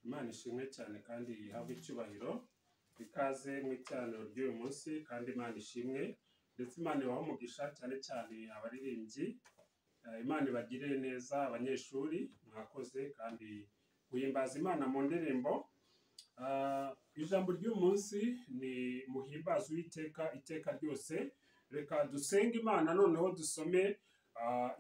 Imana ishimwe cyane kandi ihabwe icyubahiro ikaze mu iteraniro ry'uyu munsi kandi Imana ishimwe ndetse Imana ibahe umugisha cyane cyane abaririmbyi. Imana ibagirire neza abanyeshuri mwakoze kandi guhimbaza Imana mu ndirimbo. Ijambo ry'uyu munsi ni muhimbaza Uwiteka iteka ryose. Reka dusenge Imana noneho dusome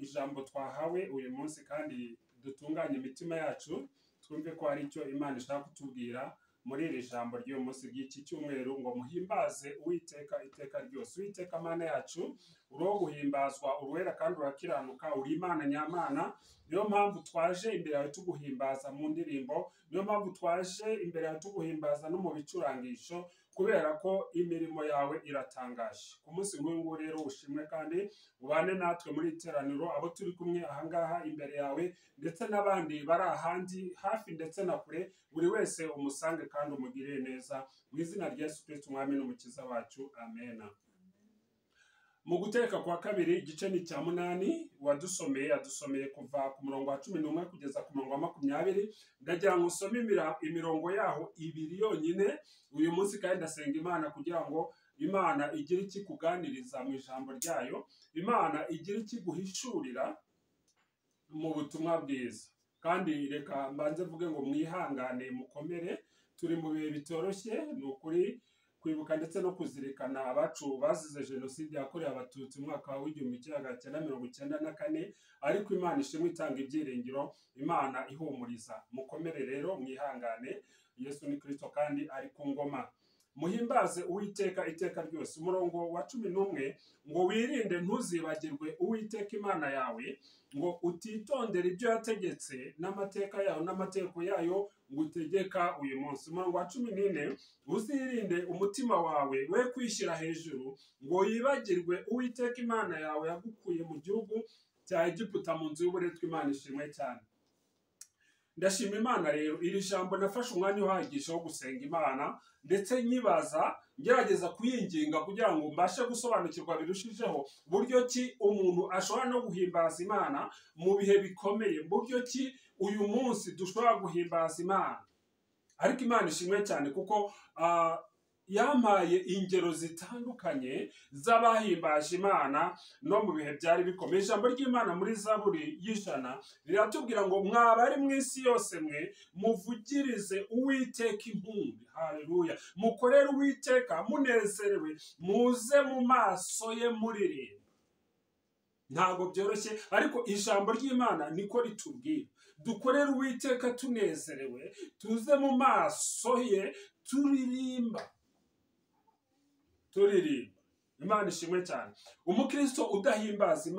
ijambo twahawe uyu munsi kandi dutunganye imitima yacu twumve ko hari icyo Imana ishaka kutubwira muri iri jambo ry'uyu munsi ry'iki cyumweru ngo muhimbaze Uwiteka iteka ryose. Uwiteka Mana yacu uriho guhimbazwa, uruwera kandi urakiranuka, uri Imana nyamana. Niyo mpamvu twaje imbere yawe tuguhimbaza mu ndirimbo, niyo mpamvu twaje imbere yawe tuguhimbaza no mu bicurangisho, kubera ko imirimo yawe iratangaje. Ku munsi nk'uyu rero ushimwe kandi ubane natwe muri iteraniro, abo turi kumwe ahangaha imbere yawe ndetse n'abandi bari ahandi hafi ndetse na kure, buri wese umusange kandi umugirire neza mu izina rya Yesu Kristo umwami n'umukiza wacu, amena. Mu guteka kwa kabiri igice ni cya 8 yadusomeye kuva ku murongo wa 11 kugeza ku murongo wa 20. Ndagira ngo usome imirongo yaho 2 yonyine uyu munsi kandi ndasenga Imana kugira ngo Imana igire iki kuganiriza mu ijambo ryayo, Imana igire iki guhishurira mu butumwa bwiza. Kandi reka mbanze mvuge ngo mwihangane mukomere, turi mu bihe bitoroshye, ni ukuri kwibuka ndetse no kuzirikana abacu bazize jenoside yakorewe abatutsi mu mwaka wa 1994, ariko Imana ishimwe itanga ibyiringiro, Imana ihumuriza. Mukomere rero mwihangane, Yesu ni Kristo kandi ari ku ngoma. Muhimbaze Uwiteka iteka ryose. Umurongo wa 11 ngo wirinde ntuzibagirwe Uwiteka Imana yawe, ngo utitondere ibyo yategetse n'amateka yayo n'amategeko yayo ngutegeka uyu munsi. Umurongo wa 14 uzirinde umutima wawe we kwishyira hejuru, ngo yibagirwe Uwiteka Imana yawe yagukuye mu gihugu cya Egiputa mu nzu y'uburetwa. Imana ishimwe cyane. Ndashima Imana rero, iri jambo nafashe umwanya uhagije wo gusenga Imana ndetse nyibaza ngerageza kuyinginga kugira ngo mbashe gusobanukirwa birushijeho buryo ki umuntu ashobora no guhimbaza Imana mu bihe bikomeye, buryo ki uyu munsi dushobora guhimbaza Imana. Ariko Imana ishimwe cyane kuko yampaye ingero zitandukanye z'abahimbaje Imana no mu bihe byari bikomeye. Ijambo ry'Imana muri Zaburi y'ijana riratubwira ngo mwabari mu isi yose mwe muvugirize Uwiteka impundu. Haleluya. Mukorere Uwiteka munezerewe, muze mu maso ye muririmba. Ntabwo byoroshye, ariko ijambo ry'Imana niko ritubwira. Dukorere Uwiteka tunezerewe, tuze mu maso ye turirimba. Imana ishimwe cyane. Umukristo udahimbaza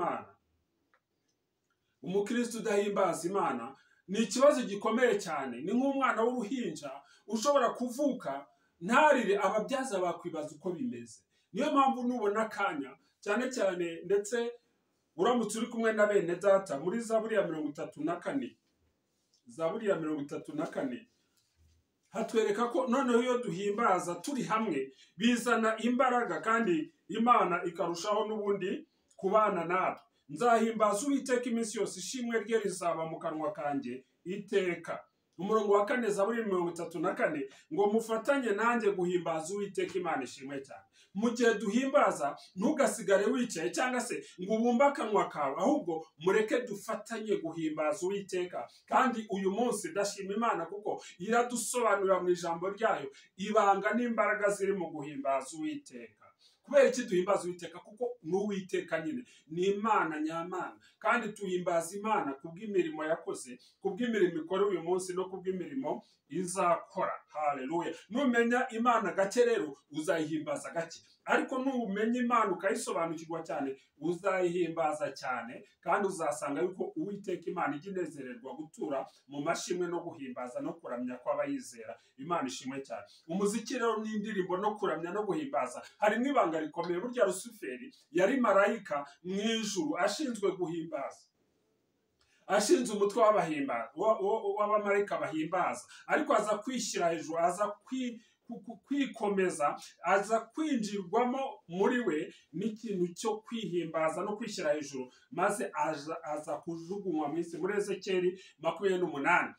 Imana, ni ikibazo gikomeye cyane. Ni nk'umwana w'uruhinja ushobora kuvuka ntarire, ababyaza bakwibaza uko bimeze. Niyo mpamvu nubona akanya cyane cyane, ndetse uramutse uri kumwe na bene data, muri Zaburi ya 34 hatwereka ko noneho iyo duhimbaza turi hamwe bizana imbaraga kandi Imana ikarushaho n'ubundi kubana natwe. Nzahimbaza Uwiteka iminsi yose, ishimwe rye rizaba mu kanwa kanjye iteka. Umurongo wa 4 Zaburi 34 ngo mufatanye nanjye guhimbaza Uwiteka. Imana ishimwe cyane. Mu gihe duhimbaza ntugasigare wicaye cyangwa se ngo ubumbe akanwa kawe, ahubwo mureke dufatanye guhimbaza Uwiteka. Kandi uyu munsi ndashima Imana kuko iradusobanurira mu ijambo ryayo ibanga n'imbaraga ziri mu guhimbaza Uwiteka. Kubera iki duhimbaza Uwiteka? Kuko n'Uwiteka nyine ni Imana nyamana, kandi tuhimbaza Imana kubw'imirimo yakoze, kubw'imirimo ikora uyu munsi no kubw'imirimo izakora. Haleluya. Numenya Imana gake rero uzayihimbaza gake, ariko numenya Imana ukayisobanukirwa cyane uzayihimbaza cyane, kandi uzasanga yuko Uwiteka Imana ijya inezererwa gutura mu mashimwe no guhimbaza no kuramya kw'abayizera. Imana ishimwe cyane. Umuziki rero n'indirimbo no kuramya no guhimbaza harimo ibanga rikomeye. Burya Rusuferi yari marayika mu ijuru ashinzwe guhimbaza, ashinze umutwe w'abamarayika bahimbaza, ariko aza kwishyira hejuru, aza kwikomeza, aza kwinjirwamo muri we n'ikintu cyo kwihimbaza no kwishyira hejuru, maze aza kujugunywa mu isi. Muri Ezekiyeli 28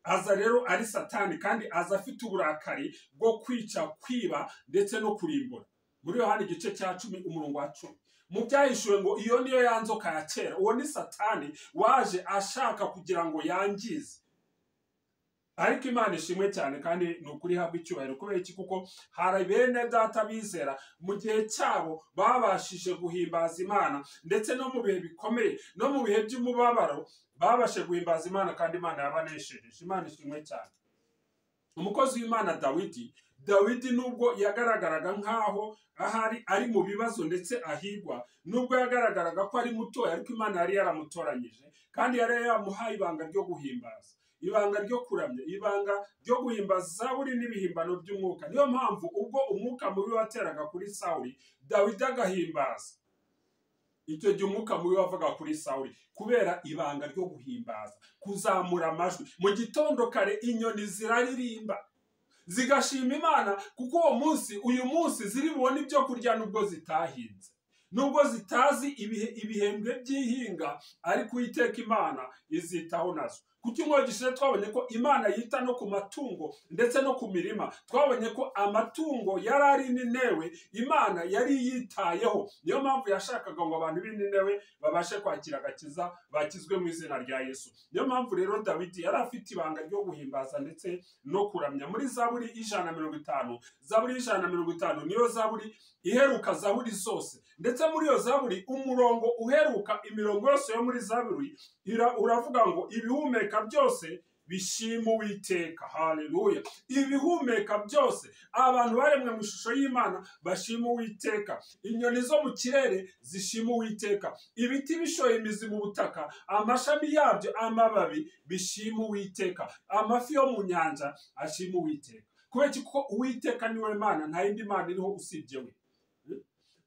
aza rero ari Satani kandi aza afite uburakari bwo kwica, kwiba ndetse no kurimbura. Muri Yohana igice cya 10 umurongo wa 10 mu byahishuwe ngo iyo niyo ya nzoka ya kera, uwo ni Satani waje ashaka kugira ngo yangize. Ariko Imana ishimwe cyane kandi ni ukuri habwa icyubahiro. Kubera iki? Kuko hari bene data bizera mu gihe cyabo babashije guhimbaza Imana, ndetse no mu bihe bikomeye no mu bihe by'umubabaro babashe guhimbaza Imana kandi Imana yabaneshereje. Imana ishimwe cyane. Umukozi w'Imana Dawidi nubwo yagaragaraga nkaho ahari ari mu bibazo ndetse ahigwa, nubwo yagaragaraga ko ari mutoya, ariko Imana yari yaramutoranyije kandi yari yamuhaye ibanga ryo guhimbaza, ibanga ryo kuramya, ibanga ryo guhimbaza Zaburi n'ibihimbano by'umwuka. Niyo mpamvu ubwo umwuka mubi wateraga kuri Sawuli, Dawidi agahimbaza. Icyo gihe umwuka mubi wavaga kuri Sawuli kubera ibanga ryo guhimbaza, kuzamura amajwi. Mu gitondo kare inyoni ziraririmba zigashima Imana, kuko uyu munsi ziri bubone ibyo kurya nubwo zitahinze, nubwo zitazi ibihembwe by'ihinga, ariko Uwiteka Imana izitaho nazo. Ku cyumweru gishize twabonye ko Imana yita no ku matungo ndetse no ku mirima. Twabonye ko amatungo yari ari Ninewe, Imana yari yitayeho. Niyo mpamvu yashakaga ngo abantu b'i Ninewe babashe kwakira agakiza, bakizwe mu izina rya Yesu. Niyo mpamvu rero Dawidi yari afite ibanga ryo guhimbaza ndetse no kuramya. Muri Zaburi 150, Zaburi 150 niyo Zaburi iheruka Zaburi zose, ndetse muri iyo Zaburi umurongo uheruka imirongo yose yo muri Zaburi uravuga ngo ibihumeka byose bishima Uwiteka. Haleluya! Ibihumeka byose, abantu baremwe mu ishusho y'Imana bashima Uwiteka. Inyoni zo mu kirere zishima Uwiteka, ibiti bishoye imizi mu butaka, amashami yabyo, amababi bishima Uwiteka, amafi yo mu nyanja ashima Uwiteka. Kubera ko Uwiteka niwe Mana, nta yindi Mana iriho usibye we.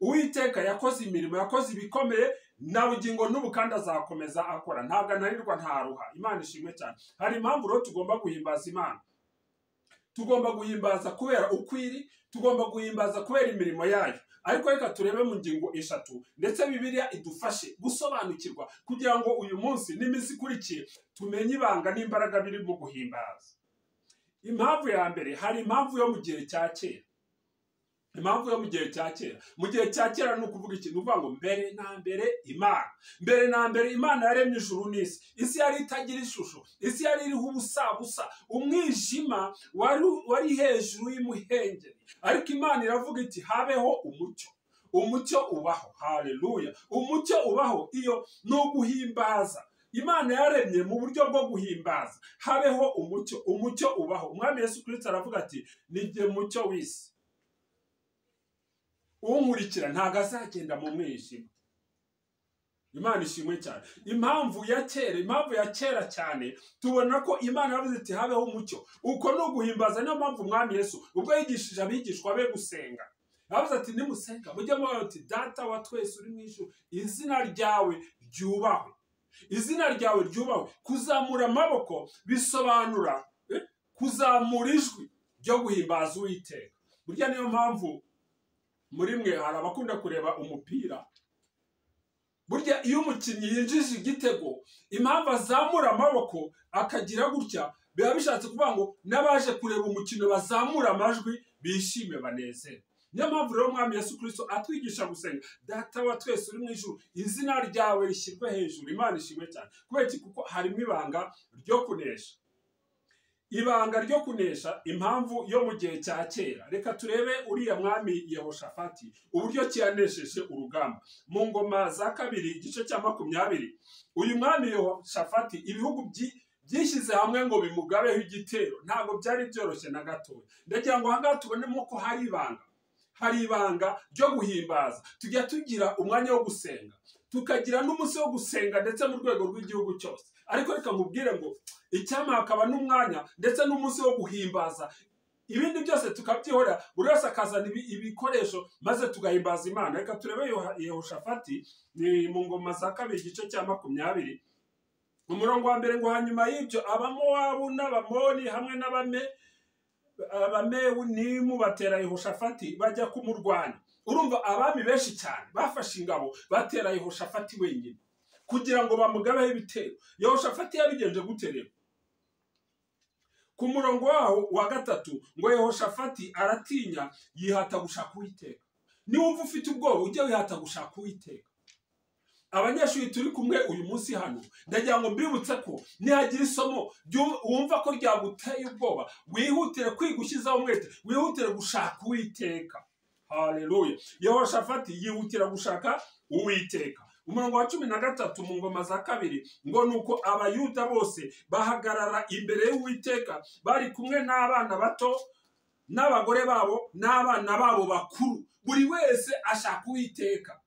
Uwiteka yakoze imirimo, yakoze ibikomeye, na bugingo n'ubu kandi azakomeza akora. Ntabwo ananirwa, ntaruha. Imana ishimwe cyane. Hari impamvu rero tugomba guhimbaza Imana. Tugomba guhimbaza kubera ukwiri, tugomba guhimbaza kubera imirimo yayo. Ariko reka turebe mu ngingo 3, ndetse Bibiliya idufashe gusobanukirwa kugira ngo uyu munsi n'iminsi ikurikiye tumenye ibanga n'imbaraga biri mu guhimbaza. Impamvu ya mbere, hari impamvu yo mu gihe cya kera. Impamvu yo mu gihe cya kera, mu gihe cya kera ni ukuvuga iki? Ni ukuvuga ngo mbere na mbere Imana yaremye ijuru n'isi. Isi yari itagira ishusho, isi yari iriho ubusa, umwijima wari hejuru y'umuhengeri. Ariko Imana iravuga iti habeho umucyo. Umucyo ubaho. Haleluya! Umucyo ubaho. Iyo ni uguhimbaza. Imana yaremye mu buryo bwo guhimbaza. Habeho umucyo, umucyo ubaho. Umwami Yesu Kristo aravuga ati ni jye mucyo w'isi, unkurikira ntago azagenda mu mwijima. Imana ishimwe cyane. Impamvu ya kera cyane tubona ko Imana yavuze iti habeho umucyo. Uko no guhimbaza. Niyo mpamvu Umwami Yesu ubwo yigishije abigishwa be gusenga, yavuze ati nimusenga mujye muvuga ati Data wa twese uri mu ijuru, izina ryawe ryubahwe. Izina ryawe ryubahwe. Kuzamura amaboko bisobanura kuzamura ijwi ryo guhimbaza Uwiteka. Burya niyo mpamvu muri mwe hari abakunda kureba umupira. Burya iyo umukinnyi yinjije igitego, impamvu azamura amaboko akagira gutya, biba bishatse kuvuga ngo n'abaje kureba umukino bazamura amajwi, bishime, banezere. Niyo mpamvu rero Umwami Yesu Kristo atwigisha gusenga, Data wa twese uri mu ijuru, izina ryawe rishyirwe hejuru. Imana ishimwe cyane. Kubera kuko harimo ibanga ryo kunesha. Ibanga ryo kunesha, impamvu yo mu gihe cya kera. Reka turebe uriya mwami Yehoshafati uburyo cyanesheje urugamba. Mu ngoma za 2 igice cya 20, uyu mwami Yehoshafati ibihugu byishyize hamwe ngo bimugabeho igitero. Ntabwo byari byoroshye na gatoya. Ndagira ngo ahangaha tubonemo ko hari ibanga ryo guhimbaza. Tujya tugira umwanya wo gusenga, tukagira n'umunsi wo gusenga ndetse mu rwego rw'igihugu cyose. Ariko reka nkubwire ngo icyama hakaba n'umwanya ndetse n'umunsi wo guhimbaza. Ibindi byose tukabyihorera, buri wese akazana ibikoresho maze tugahimbaza Imana. Reka turebe Yehoshafati ni mu ngoma za 2 igice cya 20, umurongo wa mbere ngo hanyuma y'ibyo Abamowabu n'Abamoni hamwe n'Abamewunimu batera Yehoshafati bajya kumurwanya. Urumva abami benshi cyane bafashe ingabo batera Yehoshafati wenyine kugira ngo bamugabeho ibitero. Yehoshafati yabigenje gute rero? ku murongo waho wa 3 ngo Yehoshafati aratinya yihata gushaka Uwiteka. Niwumva ufite ubwoba ujye wihata gushaka Uwiteka. Abanyeshuri turi kumwe uyu munsi hano ndagira ngo mbibutse ko nihagira isomo wumva ko ryaguteye ubwoba wihutire kwigushyizaho umwete, wihutire gushaka Uwiteka. Haleluya. Yehoshafati yihutira gushaka Uwiteka. Umurongo wa 13 mu ngoma za 2 ngo nuko abayuda bose bahagarara imbere y'Uwiteka bari kumwe n'abana bato n'abagore babo n'abana babo bakuru, buri wese ashaka Uwiteka.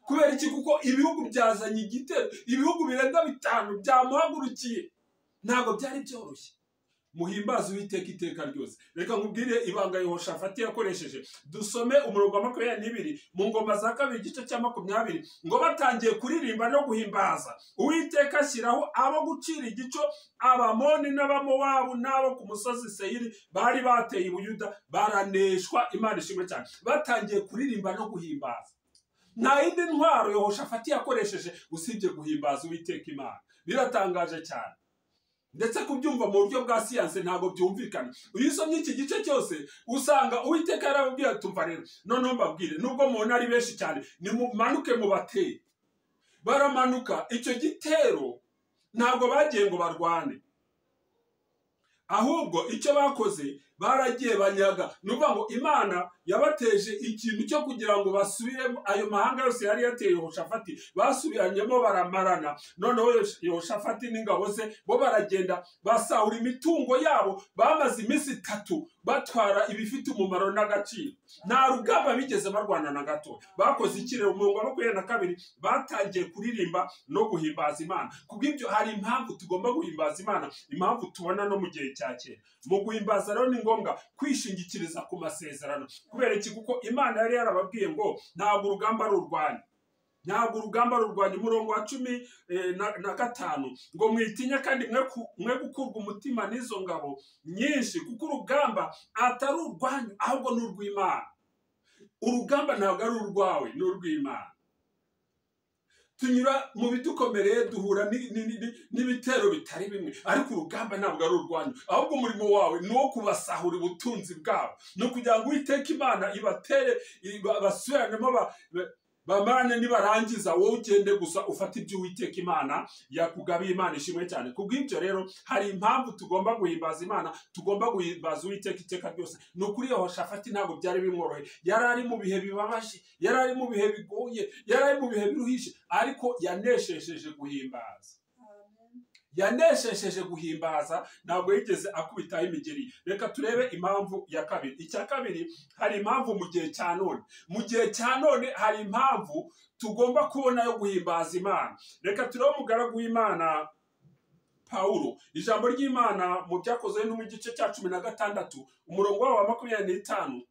Kubera iki? Kuko ibihugu byazanye igitero, ibihugu birenga 5 byamuhagurukiye. Ntabwo byari byoroshye. Muhimbaza Uwiteka iteka ryose. Reka nkubwire ibanga Yehoshafati yakoresheje. Dusome umurongo wa 22 mu ngoma za 2 igice cya 20 ngo batangiye kuririmba no guhimbaza Uwiteka ashyiraho abo gucira igico Abamoni n'Abamowabu n'abo ku musozi Seyiri bari bateye Ubuyuda baraneshwa. Imana ishimwe cyane. Batangiye kuririmba no guhimbaza. Nta yindi ntwaro Yehoshafati yakoresheje usibye guhimbaza Uwiteka Imana. Biratangaje cyane. Ndetse kubyumva mu buryo bwa siyanse ntabwo byumvikana. Iyo usomye iki gice cyose usanga Uwiteka yarababwiye tumva rero noneho mbabwire nubwo mubona ari benshi cyane nimumanuke mu bateye. Baramanuka. Icyo gitero ntabwo bagiye ngo barwane, ahubwo icyo bakoze baragiye banyaga. Nuvuga ngo Imana yabateje ikintu cyo kugira ngo basubiremo ayo mahanga yose yari yateye Yehoshafati, basubiranyemo baramarana. Noneho Yehoshafati n'ingabo ze bo baragenda basahura imitungo yabo. Bamaze iminsi 3 batwara ibifite umumaro n'agaciro. Nta rugamba bigeze barwana na gato. Bakoze ikirero. Umurongo wa 22 batangiye kuririmba no guhimbaza Imana. Kubw'ibyo hari impamvu tugomba guhimbaza Imana, impamvu tubona no mu gihe cya kera. Mu guhimbaza rero ni ngombwa kwishingikiriza ku masezerano. Kubera iki? Kuko Imana yari yarababwiye ngo ntabwo urugamba ari urwanyu. Ntabwo urugamba rurwanya. Umurongo wa 15 ngo mwitinya kandi mwe gukurwa umutima n'izo ngabo nyinshi, kuko urugamba atari urwanyu ahubwo ni urw'Imana. Urugamba ntabwo ari urwawe, ni urw'Imana. Tunyura mu bidukomereye duhura n'ibitero bitari bimwe, ariko urugamba ntabwo ari urwanyu ahubwo umurimo wawe ni wo kubasahura ubutunzi bwabo, no kugira ngo Uwiteka Imana ibatere basubiranemo bamarane. Nibarangiza wowe ugende gusa ufata ibyo Uwiteka Imana yakugabiye. Imana ishimwe cyane. Kubw'ibyo rero hari impamvu tugomba guhimbaza Imana, tugomba guhimbaza Uwiteka iteka ryose. Ni ukuri Yehoshafati ntabwo byari bimworoheye. Yari ari mu bihe bibabaje, yari ari mu bihe bigoye, yari ari mu bihe biruhije, ariko yaneshesheje guhimbaza. Yaneshesheje guhimbaza, ntabwo yigeze akubitaho imigeri. Reka turebe impamvu ya kabiri. Icya kabiri, hari impamvu mu gihe cya none. Mu gihe cya none hari impamvu tugomba kubona yo guhimbaza Imana. Reka turebe umugaragu w'Imana Pawulo. Ijambo ry'Imana mu Byakozwe no mu gice cya 16 umurongo wa 25.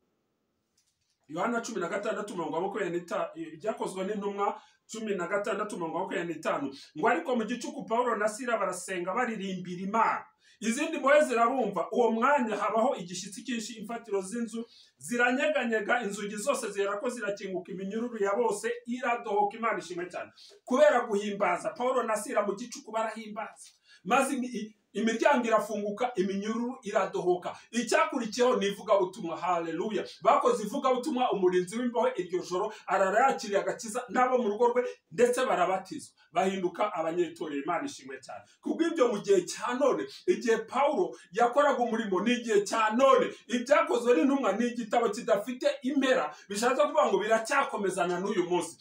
Yohana 16 umurongo wa 25. Byakozwe n'intumwa 16 umurongo wa 25 ngo ariko mu gicuku Pawulo na Sila barasenga baririmbira Imana. Izindi mbohe zirabumva. Uwo mwanya habaho igishyitsi cyinshi, imfatiro z'inzu ziranyeganyega, inzugi zose zihera ko zirakinguka, iminyururu ya bose iradohoka. Imana ishimwe cyane. Kubera guhimbaza Pawulo na Sila mu gicuku barahimbaza, maze imiryango irafunguka, iminyururu iradohoka. Icyakurikiyeho ni ivugabutumwa. Haleluya. Bakoze ivugabutumwa. Umurinzi w'imbohe iryo joro ararayakiriye agakiza n'abo mu rugo rwe, ndetse barabatizwa bahinduka abanyetorero. Imana ishimwe cyane. Kubw'ibyo mu gihe cya none, igihe Pawulo yakoraga umurimo ni igihe cya none. Ibyakozwe n'intumwa ni igitabo kidafite impera, bishatse kuvuga ngo biracyakomezana n'uyu munsi.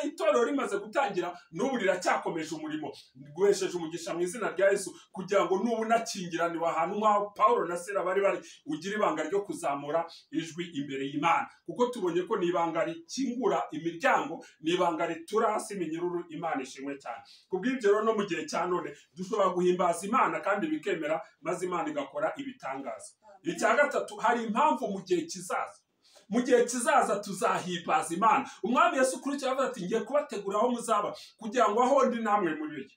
Itorero rimaze gutangira n'ubu riracyakomeje umurimo. Guhesheje umugisha mu izina rya Yesu kugira ngo n'ubu nakingiraniwe ahantu nk'aho Pawulo na Sila bari ugira ibanga ryo kuzamura ijwi imbere y'Imana, kuko tubonye ko ni ibanga rikingura imiryango, ni ibanga ritura hasi iminyururu. Imana ishimwe cyane. Kubw'ibyo rero no mu gihe cya none dushobora guhimbaza Imana kandi bikemera, maze Imana igakora ibitangaza. Icya gatatu, hari impamvu mu gihe kizaza. Mu gihe kizaza tuzahimbaza Imana. Umwami Yesu Kristo yavuze ati ngiye kubategura aho muzaba kugira ngo aho ndi namwe mubeyo.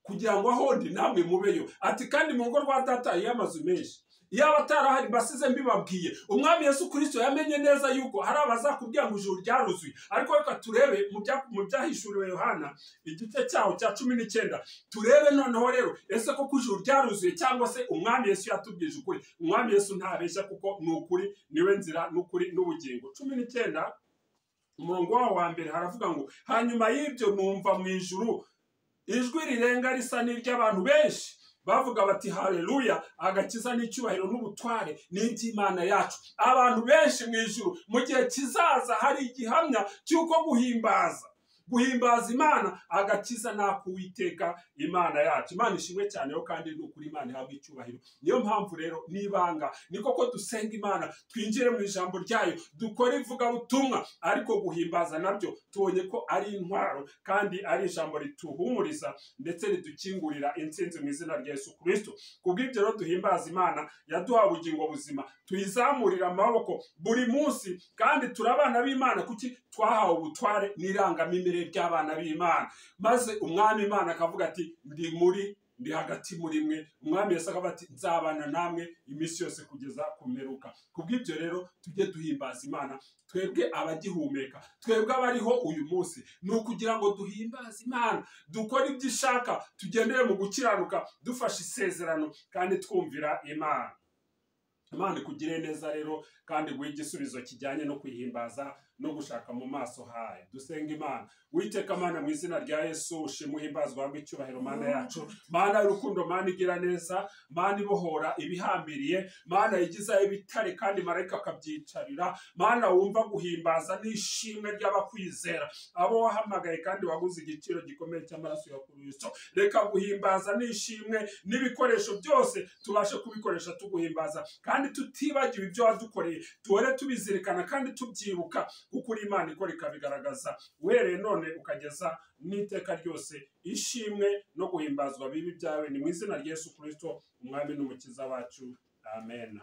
Kugira ngo aho ndi namwe mubeyo. Ati kandi mu rugo rwa Data hariyo amazu menshi. yaba atarahari basize mbibabwiye. Umwami Yesu Kristo yamenye neza yuko hari abazakubwira ngo ijuru ryaruzuye, ariko reka turebe mu byahishuriwe Yohana igice cyaho cya 19, turebe noneho rero ese koko ijuru ryaruzuye cyangwa se umwami Yesu yatubwije ukuri. Umwami Yesu ntabeshya kuko ni ukuri, niwe nzira n'ukuri n'ubugingo. 19 umurongo wa mbere haravuga ngo hanyuma y'ibyo numva mu ijuru ijwi rirenga risa n'iry'abantu benshi bavuga bati haleluya, agakiza n'icyubahiro n'ubutware n'iby'Imana yacu. Abantu benshi mu ijuru mu gihe kizaza hari igihamya cy'uko guhimbaza Imana, agakiza n'ak'Uwiteka Imana yacu. Imana ishimwe cyane yo kandi n'ukuri Imana ihabwa icyubahiro. Niyo mpamvu rero nibanga ni koko dusenga Imana, twinjire mu ijambo ryayo, dukora ivugabutumwa, ariko guhimbaza nabyo tubonye ko ari intwaro kandi ari ijambo rituhumuriza ndetse ridukingurira intsinzi mu izina rya Yesu Kristo. Kubw'ibyo rero duhimbaza Imana yaduha ubugingo buzima, tuyizamurira amaboko buri munsi, kandi turabana b'Imana kuki twahawe ubutware n'irangamimerere ry'abana b'Imana. Maze umwami Imana akavuga ati ndi hagati muri mwe. Umwami Yesu akavuga ati nzabana namwe iminsi yose kugeza ku mperuka. Kubw'ibyo rero tujye duhimbaza Imana, twebwe abagihumeka, twebwe abariho uyu munsi, ni ukugira ngo duhimbaze Imana, dukore ibyo ishaka, tugendere mu gukiranuka, dufashe isezerano kandi twumvira Imana. Imana ikugire neza rero kandi guha igisubizo kijyanye no kwihimbaza no gushaka mu maso hayo. Dusenga Imana. Uwiteka Mana, mu izina rya Yesu ushimwe uhimbazwa wabwe icyubahiro Mana yacu, Mana y'urukundo, Mana igira neza, Mana ibohora ibihambiriye, Mana yigizayo ibitare kandi marayika akabyicarira, Mana wumva guhimbaza n'ishimwe ry'abakwizera, abo wahamagaye kandi waguze igiciro gikomeye cy'amaraso ya Kristo. Reka guhimbaza n'ishimwe n'ibikoresho byose tubashe kubikoresha tuguhimbaza, kandi tutibagiwe ibyo wadukoreye, tuhore tubizirikana kandi tubyibuka, kuko uri Imana ikora ikabigaragaza, uhereye none ukageza n'iteka ryose. Ishimwe no guhimbazwa bibi byawe, ni mu izina rya Yesu Kristo umwami n'umukiza wacu. Amen.